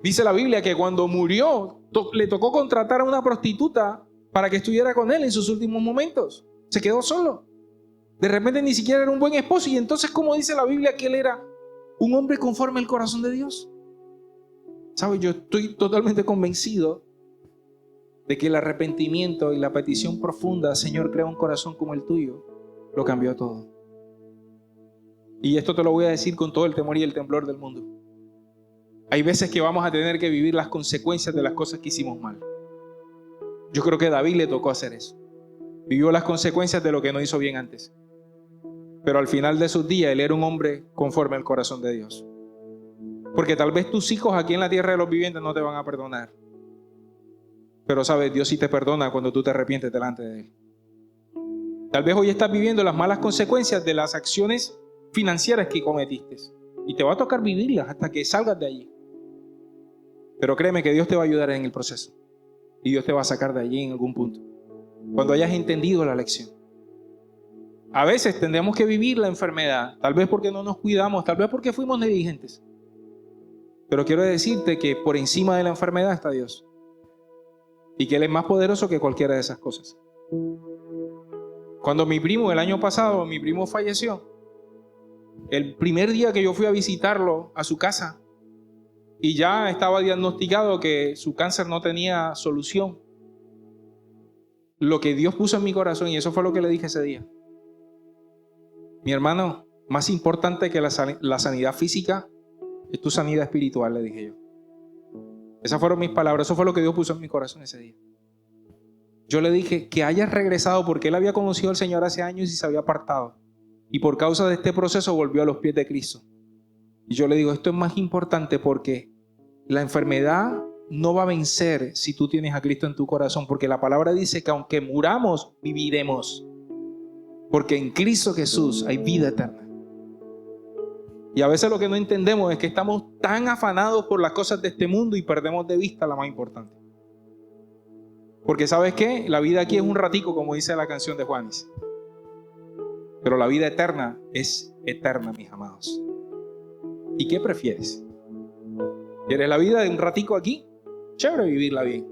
Dice la Biblia que cuando murió, le tocó contratar a una prostituta para que estuviera con él en sus últimos momentos. Se quedó solo. De repente ni siquiera era un buen esposo. Y entonces, ¿cómo dice la Biblia que él era un hombre conforme al corazón de Dios? ¿Sabes? Yo estoy totalmente convencido de que el arrepentimiento y la petición profunda, Señor, crea un corazón como el tuyo, lo cambió todo. Y esto te lo voy a decir con todo el temor y el temblor del mundo. Hay veces que vamos a tener que vivir las consecuencias de las cosas que hicimos mal. Yo creo que a David le tocó hacer eso. Vivió las consecuencias de lo que no hizo bien antes. Pero al final de sus días, él era un hombre conforme al corazón de Dios. Porque tal vez tus hijos aquí en la tierra de los vivientes no te van a perdonar. Pero sabes, Dios sí te perdona cuando tú te arrepientes delante de Él. Tal vez hoy estás viviendo las malas consecuencias de las acciones financieras que cometiste. Y te va a tocar vivirlas hasta que salgas de allí. Pero créeme que Dios te va a ayudar en el proceso. Y Dios te va a sacar de allí en algún punto. Cuando hayas entendido la lección. A veces tendremos que vivir la enfermedad. Tal vez porque no nos cuidamos. Tal vez porque fuimos negligentes. Pero quiero decirte que por encima de la enfermedad está Dios. Y que Él es más poderoso que cualquiera de esas cosas. Cuando mi primo, el año pasado, mi primo falleció, el primer día que yo fui a visitarlo a su casa, y ya estaba diagnosticado que su cáncer no tenía solución, lo que Dios puso en mi corazón, y eso fue lo que le dije ese día: mi hermano, más importante que la sanidad física es tu sanidad espiritual, le dije yo. Esas fueron mis palabras, eso fue lo que Dios puso en mi corazón ese día. Yo le dije que hayas regresado porque él había conocido al Señor hace años y se había apartado. Y por causa de este proceso volvió a los pies de Cristo. Y yo le digo, esto es más importante porque la enfermedad no va a vencer si tú tienes a Cristo en tu corazón. Porque la palabra dice que aunque muramos, viviremos. Porque en Cristo Jesús hay vida eterna. Y a veces lo que no entendemos es que estamos tan afanados por las cosas de este mundo y perdemos de vista la más importante. Porque ¿sabes qué? La vida aquí es un ratico, como dice la canción de Juanes. Pero la vida eterna es eterna, mis amados. ¿Y qué prefieres? ¿Quieres la vida de un ratico aquí? Chévere vivirla bien.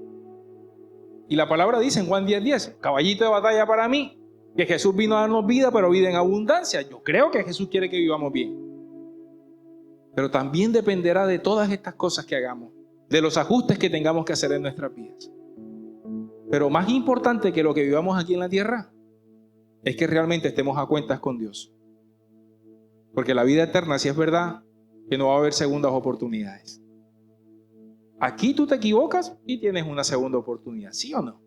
Y la palabra dice en Juan 10:10, caballito de batalla para mí, que Jesús vino a darnos vida, pero vida en abundancia. Yo creo que Jesús quiere que vivamos bien. Pero también dependerá de todas estas cosas que hagamos, de los ajustes que tengamos que hacer en nuestras vidas. Pero más importante que lo que vivamos aquí en la tierra es que realmente estemos a cuentas con Dios. Porque la vida eterna, si es verdad, que no va a haber segundas oportunidades. Aquí tú te equivocas y tienes una segunda oportunidad, ¿sí o no?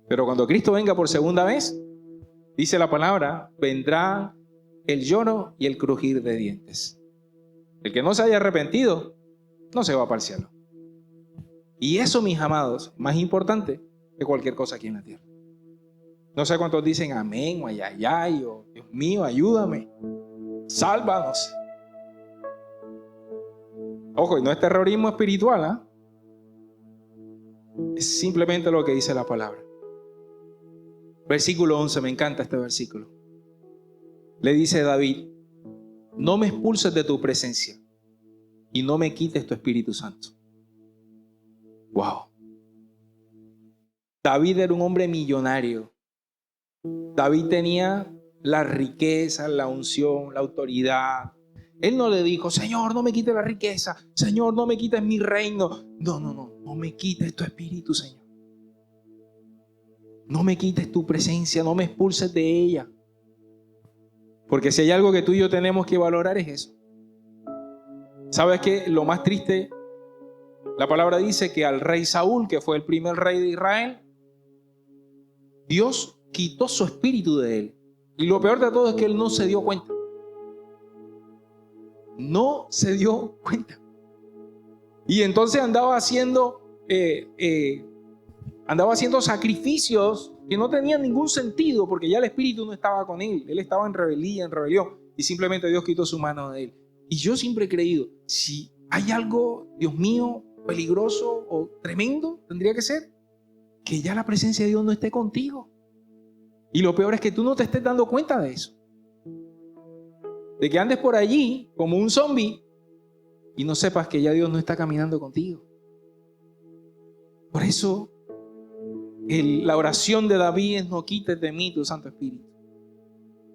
Pero cuando Cristo venga por segunda vez, dice la palabra, vendrá el lloro y el crujir de dientes. El que no se haya arrepentido no se va para el cielo. Y eso, mis amados, es más importante que cualquier cosa aquí en la tierra. No sé cuántos dicen amén o ayayay o Dios mío, ayúdame, sálvanos. Ojo, y no es terrorismo espiritual, ¿eh? Es simplemente lo que dice la palabra. Versículo 11, me encanta este versículo. Le dice David, no me expulses de tu presencia y no me quites tu Espíritu Santo. Wow. David era un hombre millonario. David tenía la riqueza, la unción, la autoridad. Él no le dijo, Señor, no me quites la riqueza. Señor, no me quites mi reino. No me quites tu Espíritu, Señor. No me quites tu presencia, no me expulses de ella. Porque si hay algo que tú y yo tenemos que valorar es eso. ¿Sabes qué? Lo más triste, la palabra dice que al rey Saúl, que fue el primer rey de Israel, Dios quitó su espíritu de él. Y lo peor de todo es que él no se dio cuenta. No se dio cuenta. Y entonces andaba haciendo sacrificios que no tenían ningún sentido porque ya el espíritu no estaba con él. Él estaba en rebeldía, en rebelión. Y simplemente Dios quitó su mano de él. Y yo siempre he creído, si hay algo, Dios mío, peligroso o tremendo, tendría que ser que ya la presencia de Dios no esté contigo. Y lo peor es que tú no te estés dando cuenta de eso. De que andes por allí como un zombie y no sepas que ya Dios no está caminando contigo. Por eso La oración de David es: no quites de mí tu Santo Espíritu,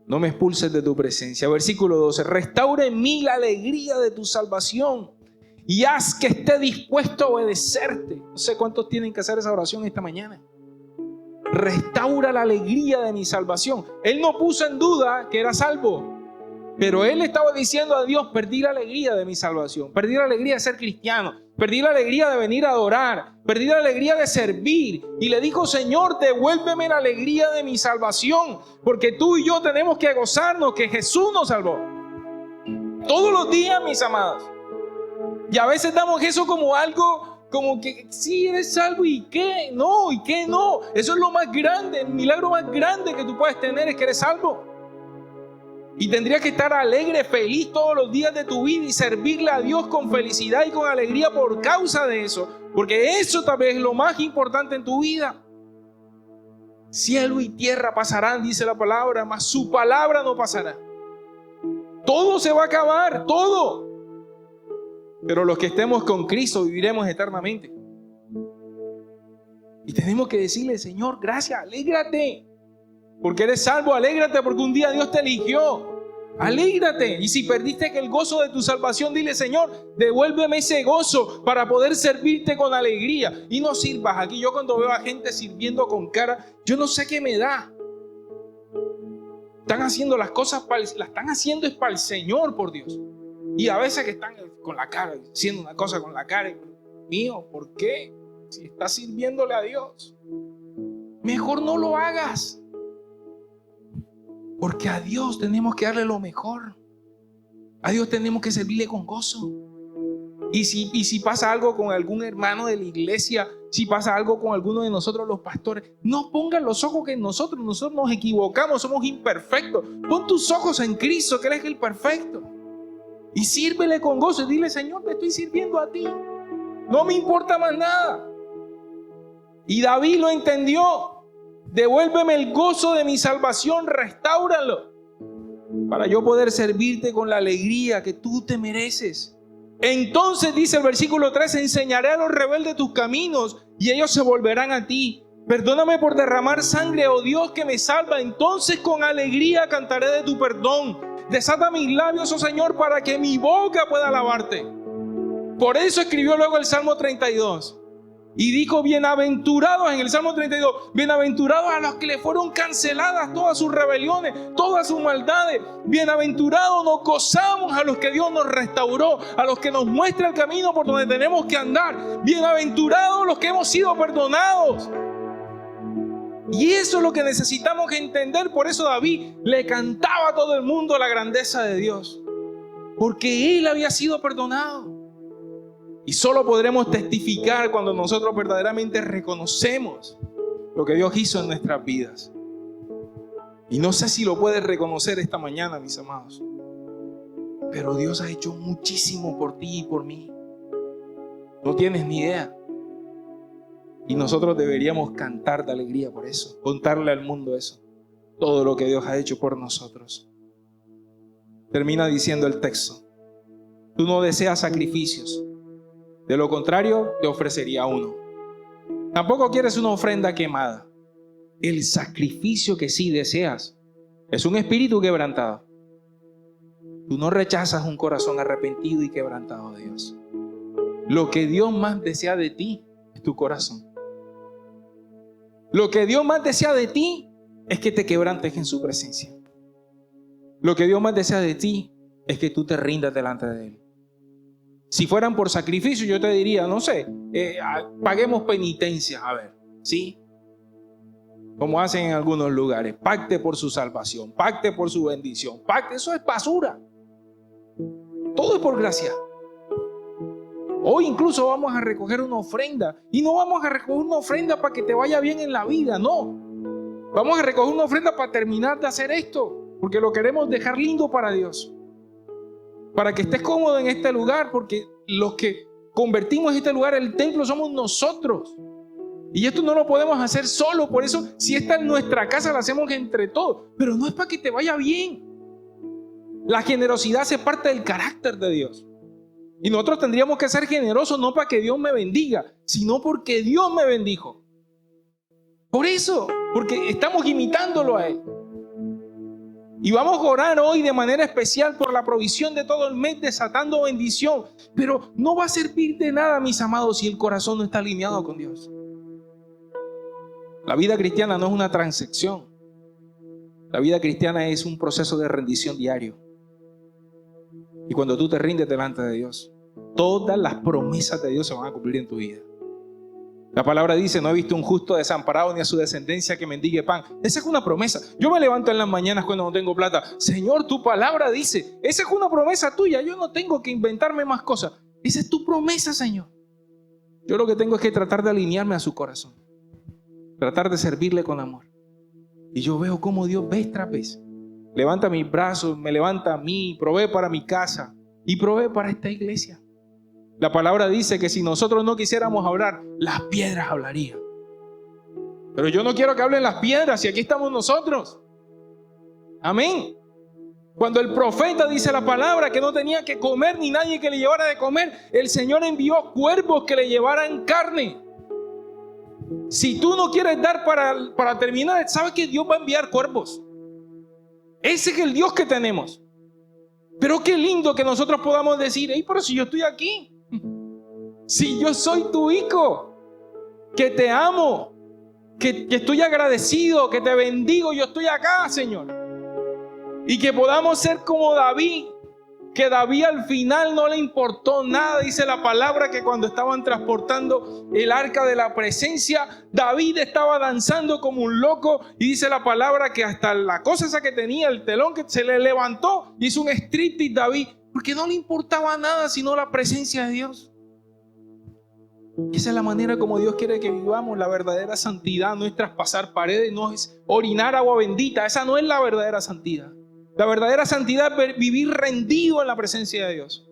no me expulses de tu presencia. Versículo 12: restaura en mí la alegría de tu salvación y haz que esté dispuesto a obedecerte. No sé cuántos tienen que hacer esa oración esta mañana. Restaura la alegría de mi salvación. Él no puso en duda que era salvo, pero él estaba diciendo a Dios: perdí la alegría de mi salvación, perdí la alegría de ser cristiano, perdí la alegría de venir a adorar, perdí la alegría de servir. Y le dijo: Señor, devuélveme la alegría de mi salvación, porque tú y yo tenemos que gozarnos que Jesús nos salvó. Todos los días, mis amados. Y a veces damos eso como algo, como que sí, eres salvo, ¿y qué? No, ¿y qué no? Eso es lo más grande, el milagro más grande que tú puedes tener es que eres salvo. Y tendrías que estar alegre, feliz todos los días de tu vida y servirle a Dios con felicidad y con alegría por causa de eso. Porque eso tal vez es lo más importante en tu vida. Cielo y tierra pasarán, dice la palabra, mas su palabra no pasará. Todo se va a acabar, todo. Pero los que estemos con Cristo viviremos eternamente. Y tenemos que decirle: Señor, gracias, alégrate. Porque eres salvo, alégrate porque un día Dios te eligió. Alégrate. Y si perdiste el gozo de tu salvación, dile: Señor, devuélveme ese gozo para poder servirte con alegría. Y no sirvas. Aquí yo cuando veo a gente sirviendo con cara, yo no sé qué me da. Están haciendo las cosas, las están haciendo es para el Señor, por Dios. Y a veces que están con la cara, haciendo una cosa con la cara. Mío, ¿por qué? Si estás sirviéndole a Dios, mejor no lo hagas. Porque a Dios tenemos que darle lo mejor. A Dios tenemos que servirle con gozo. Y si pasa algo con algún hermano de la iglesia, si pasa algo con alguno de nosotros los pastores, no pongan los ojos que nosotros nos equivocamos, somos imperfectos. Pon tus ojos en Cristo, que Él es el perfecto. Y sírvele con gozo y dile: Señor, te estoy sirviendo a ti. No me importa más nada. Y David lo entendió. Devuélveme el gozo de mi salvación, restáuralo, para yo poder servirte con la alegría que tú te mereces. Entonces, dice el versículo 3, enseñaré a los rebeldes tus caminos y ellos se volverán a ti. Perdóname por derramar sangre, oh Dios que me salva. Entonces con alegría cantaré de tu perdón. Desata mis labios, oh Señor, para que mi boca pueda alabarte. Por eso escribió luego el Salmo 32. Y dijo: bienaventurados, en el Salmo 32, bienaventurados a los que le fueron canceladas todas sus rebeliones, todas sus maldades. Bienaventurados nos gozamos a los que Dios nos restauró, a los que nos muestra el camino por donde tenemos que andar. Bienaventurados los que hemos sido perdonados. Y eso es lo que necesitamos entender. Por eso David le cantaba a todo el mundo la grandeza de Dios, porque él había sido perdonado. Y solo podremos testificar cuando nosotros verdaderamente reconocemos lo que Dios hizo en nuestras vidas. Y no sé si lo puedes reconocer esta mañana, mis amados, pero Dios ha hecho muchísimo por ti y por mí. No tienes ni idea. Y nosotros deberíamos cantar de alegría por eso, contarle al mundo eso, todo lo que Dios ha hecho por nosotros. Termina diciendo el texto: tú no deseas sacrificios, de lo contrario te ofrecería uno. Tampoco quieres una ofrenda quemada. El sacrificio que sí deseas es un espíritu quebrantado. Tú no rechazas un corazón arrepentido y quebrantado de Dios. Lo que Dios más desea de ti es tu corazón. Lo que Dios más desea de ti es que te quebrantes en su presencia. Lo que Dios más desea de ti es que tú te rindas delante de Él. Si fueran por sacrificio, yo te diría, no sé, paguemos penitencia, a ver, ¿sí? Como hacen en algunos lugares, pacte por su salvación, pacte por su bendición, pacte, eso es basura. Todo es por gracia. Hoy incluso vamos a recoger una ofrenda, y no vamos a recoger una ofrenda para que te vaya bien en la vida, no. Vamos a recoger una ofrenda para terminar de hacer esto, porque lo queremos dejar lindo para Dios. Para que estés cómodo en este lugar, porque los que convertimos este lugar en el templo somos nosotros. Y esto no lo podemos hacer solo. Por eso, si esta es nuestra casa, la hacemos entre todos. Pero no es para que te vaya bien. La generosidad hace parte del carácter de Dios. Y nosotros tendríamos que ser generosos no para que Dios me bendiga, sino porque Dios me bendijo. Por eso, porque estamos imitándolo a Él. Y vamos a orar hoy de manera especial por la provisión de todo el mes, desatando bendición. Pero no va a servir de nada, mis amados, si el corazón no está alineado con Dios. La vida cristiana no es una transacción. La vida cristiana es un proceso de rendición diario. Y cuando tú te rindes delante de Dios, todas las promesas de Dios se van a cumplir en tu vida. La palabra dice, no he visto un justo desamparado ni a su descendencia que mendigue pan. Esa es una promesa. Yo me levanto en las mañanas cuando no tengo plata. Señor, tu palabra dice, esa es una promesa tuya. Yo no tengo que inventarme más cosas. Esa es tu promesa, Señor. Yo lo que tengo es que tratar de alinearme a su corazón. Tratar de servirle con amor. Y yo veo cómo Dios vez tras vez levanta mis brazos, me levanta a mí, provee para mi casa y provee para esta iglesia. La palabra dice que si nosotros no quisiéramos hablar, las piedras hablarían. Pero yo no quiero que hablen las piedras y aquí estamos nosotros. Amén. Cuando el profeta dice la palabra que no tenía que comer ni nadie que le llevara de comer, el Señor envió cuervos que le llevaran carne. Si tú no quieres dar para terminar, ¿sabes que Dios va a enviar cuervos? Ese es el Dios que tenemos. Pero qué lindo que nosotros podamos decir, hey, pero si yo estoy aquí, si yo soy tu hijo, que te amo, que estoy agradecido, que te bendigo, yo estoy acá, Señor. Y que podamos ser como David, que David al final no le importó nada. Dice la palabra que cuando estaban transportando el arca de la presencia, David estaba danzando como un loco. Y dice la palabra que hasta la cosa esa que tenía, el telón, que se le levantó, hizo un striptease David, porque no le importaba nada sino la presencia de Dios. Esa es la manera como Dios quiere que vivamos. La verdadera santidad no es traspasar paredes, no es orinar agua bendita. Esa no es la verdadera santidad. La verdadera santidad es vivir rendido en la presencia de Dios.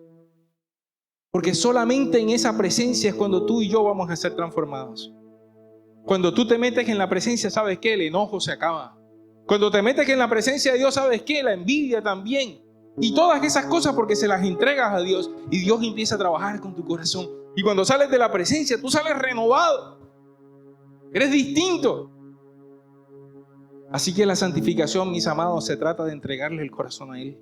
Porque solamente en esa presencia es cuando tú y yo vamos a ser transformados. Cuando tú te metes en la presencia, ¿sabes qué? El enojo se acaba. Cuando te metes en la presencia de Dios, ¿sabes qué? La envidia también. Y todas esas cosas porque se las entregas a Dios. Y Dios empieza a trabajar con tu corazón. Y cuando sales de la presencia, tú sales renovado. Eres distinto. Así que la santificación, mis amados, se trata de entregarle el corazón a Él.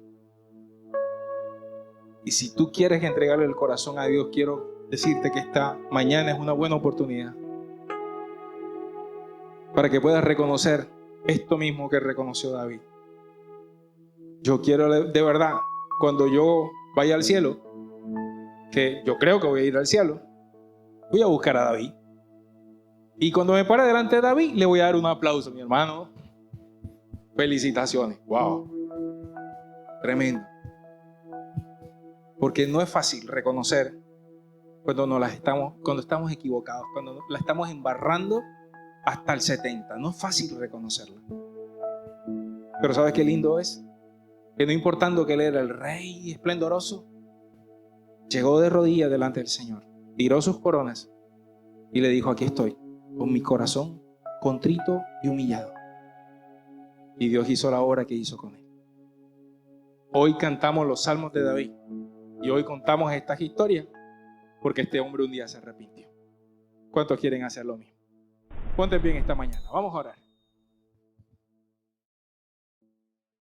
Y si tú quieres entregarle el corazón a Dios, quiero decirte que esta mañana es una buena oportunidad para que puedas reconocer esto mismo que reconoció David. Yo quiero de verdad, cuando yo vaya al cielo, que yo creo que voy a ir al cielo, voy a buscar a David. Y cuando me pare delante de David, le voy a dar un aplauso, mi hermano. Felicitaciones. Wow. Tremendo. Porque no es fácil reconocer cuando estamos equivocados, cuando la estamos embarrando hasta el 70. No es fácil reconocerla. Pero ¿sabes qué lindo es? Que no importando que Él era el rey esplendoroso, llegó de rodillas delante del Señor, tiró sus coronas y le dijo, aquí estoy, con mi corazón contrito y humillado. Y Dios hizo la obra que hizo con Él. Hoy cantamos los salmos de David y hoy contamos estas historias porque este hombre un día se arrepintió. ¿Cuántos quieren hacer lo mismo? Ponte bien esta mañana, vamos a orar.